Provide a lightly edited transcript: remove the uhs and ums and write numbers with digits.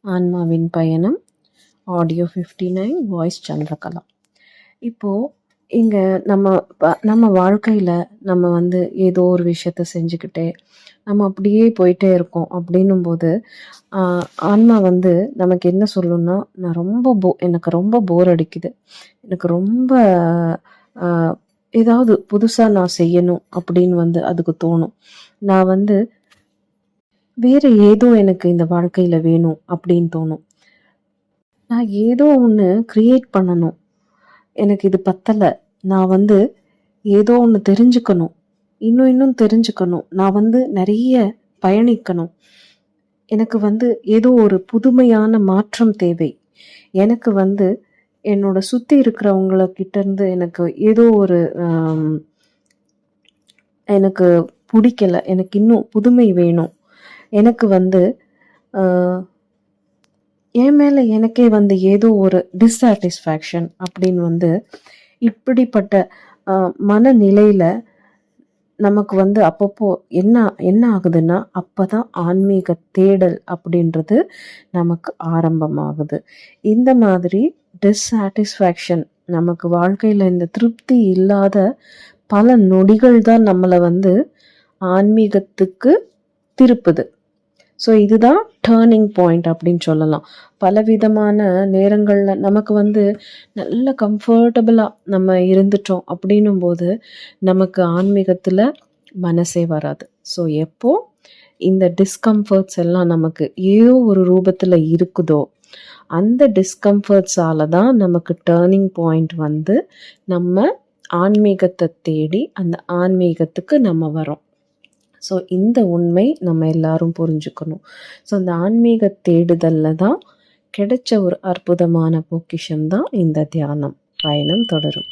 ஆன்மாவின் பயணம் audio 59 voice Chandrakala. இப்போது இங்கே நம்ம வாழ்க்கையில் நம்ம ஏதோ ஒரு விஷயத்த செஞ்சுக்கிட்டே நம்ம அப்படியே போயிட்டே இருக்கோம். அப்படின்னும்போது ஆன்மா நமக்கு என்ன சொல்லணும்னா, எனக்கு ரொம்ப போர் அடிக்குது, எனக்கு ரொம்ப ஏதாவது புதுசாக நான் செய்யணும் அப்படின்னு அதுக்கு தோணும். நான் வேறு ஏதோ எனக்கு இந்த வாழ்க்கையில் வேணும் அப்படின்னு தோணும். நான் ஏதோ ஒன்று க்ரியேட் பண்ணணும், எனக்கு இது பத்தலை, நான் ஏதோ ஒன்று தெரிஞ்சுக்கணும், இன்னும் தெரிஞ்சுக்கணும், நான் நிறைய பயணிக்கணும், எனக்கு ஏதோ ஒரு புதுமையான மாற்றம் தேவை, எனக்கு என்னோட சுற்றி இருக்கிறவங்கக்கிட்டேருந்து எனக்கு ஏதோ ஒரு எனக்கு பிடிக்கலை, எனக்கு இன்னும் புதுமை வேணும், எனக்கு என் மேலே எனக்கே ஏதோ ஒரு டிஸ்சாட்டிஸ்ஃபேக்ஷன் அப்படின்னு இப்படிப்பட்ட மனநிலையில் நமக்கு அப்பப்போ என்ன ஆகுதுன்னா, அப்போ தான் ஆன்மீக தேடல் அப்படின்றது நமக்கு ஆரம்பமாகுது. இந்த மாதிரி டிஸ்சாட்டிஸ்ஃபேக்ஷன், நமக்கு வாழ்க்கையில் இந்த திருப்தி இல்லாத பல நொடிகள் தான் நம்மளை ஆன்மீகத்துக்கு திருப்புது. ஸோ இதுதான் டேர்னிங் பாயிண்ட் அப்படின்னு சொல்லலாம். பலவிதமான நேரங்களில் நமக்கு நல்ல கம்ஃபர்டபுளாக நம்ம இருந்துட்டோம் அப்படின்னும் போது நமக்கு ஆன்மீகத்தில் மனசே வராது. ஸோ எப்போ இந்த டிஸ்கம்ஃபர்ட்ஸ் எல்லாம் நமக்கு ஏதோ ஒரு ரூபத்தில் இருக்குதோ, அந்த டிஸ்கம்ஃபர்ட்ஸால் தான் நமக்கு டேர்னிங் பாயிண்ட் நம்ம ஆன்மீகத்தை தேடி அந்த ஆன்மீகத்துக்கு நம்ம வரோம். ஸோ இந்த உண்மை நம்ம எல்லாரும் புரிஞ்சுக்கணும். ஸோ அந்த ஆன்மீக தேடுதலில் தான் கிடைச்ச ஒரு அற்புதமான பொக்கிஷம் தான் இந்த தியானம். பயணம் தொடரும்.